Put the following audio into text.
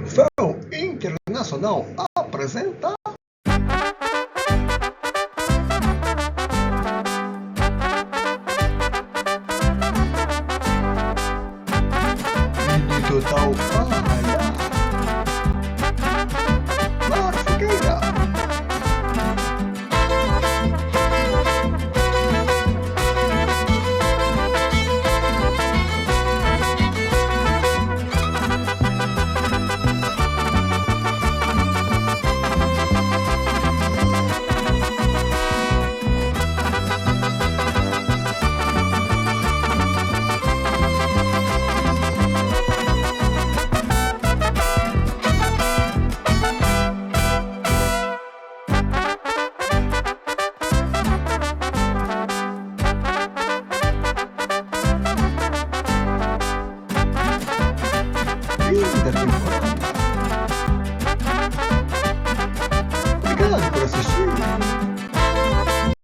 Fel Internacional apresenta Total Arraiá Lara Figueira. Linda temporada. Obrigado por assistir.